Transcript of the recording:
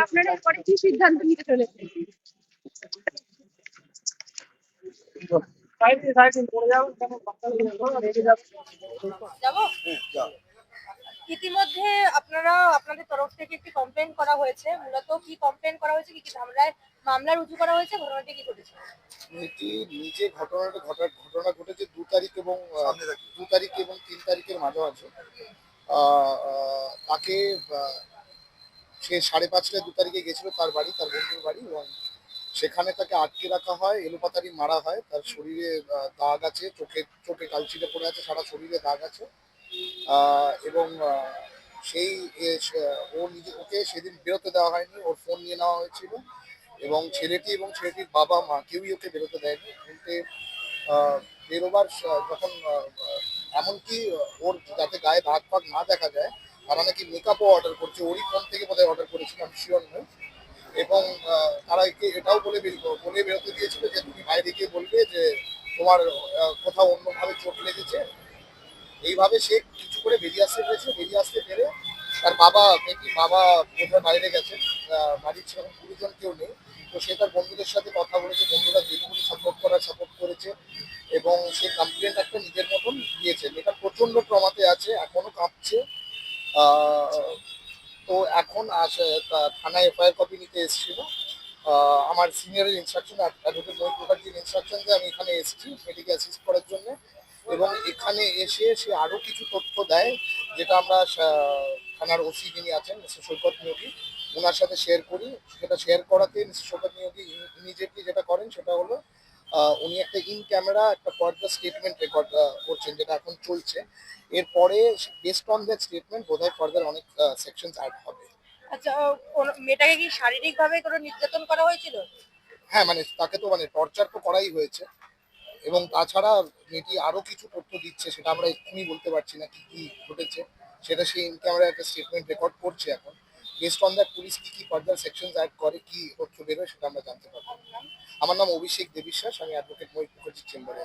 আপনারা এরপরে কি সিদ্ধান্ত নিতে চলেছেন? যাবো। ইতিমধ্যে আপনারা আপনাদের তরফ থেকে একটি কমপ্লেন করা হয়েছে। মূলত কি কমপ্লেন করা হয়েছে, কি কি মামলা রুজু করা হয়েছে, ঘটনাটি কি ঘটেছে? এটি নিজে ঘটনা ঘটেছে 2 তারিখ এবং 2 তারিখ এবং 3 তারিখের মাঝামাঝি। তাকে সে 5:30টায় 2 তারিখে গেছিল তার বাড়ি, তার বন্ধুর বাড়ি, এবং সেখানে তাকে আটকে রাখা হয়, এলোপাতাড়ি মারা হয়। তার শরীরে দাগ আছে, চোখে চোখে কালচিটে পড়ে আছে, সারা শরীরে দাগ আছে। এবং সেই ওকে সেদিন বেরোতে দেওয়া হয়নি, ওর ফোন নিয়ে নেওয়া হয়েছিল, এবং ছেলেটি এবং ছেলেটির বাবা মা কেউই ওকে বেরোতে দেয়নি। উল্টে বেরোবার যখন এমনকি ওর যাতে গায়ে দাগ ফাগ না দেখা যায়, তারা নাকি মেকআপও অর্ডার করছে, ওরই ফোন থেকে বোধহয় অর্ডার করেছিল, আমি শিওর নই। এবং তারা একে এটাও বলে বেরোতে দিয়েছিল যে তুমি বাইরে গিয়ে বলবে যে তোমার কোথাও অন্যভাবে চোট লেগেছে। এইভাবে সে কিছু করে বেরিয়ে আসতে পেরেছে। বেরিয়ে আসতে পেরে তার মেয়েটির বাবা বোধহয় বাইরে গেছে, বাড়ির সেরকম গুরুজন কেউ নেই। তো সে তার বন্ধুদের সাথে কথা বলেছে, বন্ধুরা যেটুকুনি সাপোর্ট করেছে, এবং সে কমপ্লেন একটা নিজের মতন দিয়েছে। মেয়েটা প্রচন্ড ট্রমাতে আছে, এখনো কাঁপছে। তো এখন থানায় এফআইআর কপি নিতে এসেছিল। আমার সিনিয়রের ইনস্ট্রাকশন, অ্যাডভোকেট মহিত মুখার্জির ইনস্ট্রাকশন আমি এখানে এসেছি মেডিকে অ্যাসিস্ট করার জন্য। এবং এখানে এসে সে আরো কিছু তথ্য দেয়, যেটা আমরা থানার ওসি যিনি আছেন মিস্টার সৈকত নিয়োগী, ওনার সাথে শেয়ার করি। সেটা শেয়ার করাতে মিস্টার সৈকত নিয়োগী ইমিডিয়েটলি যেটা করেন সেটা হলো উনি একটা ইন ক্যামেরা একটা ফার্দার স্টেটমেন্ট রেকর্ড করছেন, যেটা এখন চলছে। এরপরে বেসড অন দ্যাট স্টেটমেন্ট বোধহয় ফার্দার অনেক সেকশনস অ্যাড হবে। আচ্ছা, মেয়েটাকে কি শারীরিক ভাবে কোনো নির্যাতন করা হয়েছিল? হ্যাঁ, মানে তাকে তো টর্চার তো করাই হয়েছে। এবং তাছাড়া মেয়েটি আরো কিছু তথ্য দিচ্ছে, সেটা আমরা এক্ষুনি বলতে পারছি না কি কি ঘটেছে। সেটা সেই ইন ক্যামেরা একটা স্টেটমেন্ট রেকর্ড করছে এখন। বেসড অন দ্যাট পুলিশ কি কি ফার্দার সেকশন অ্যাড করে, কি তথ্য বেরোয়, সেটা আমরা জানতে পারবো। আমার নাম অভিষেক দেবিশ্বাস, আমি অ্যাডভোকেট মহিত মুখার্জির চেম্বারে।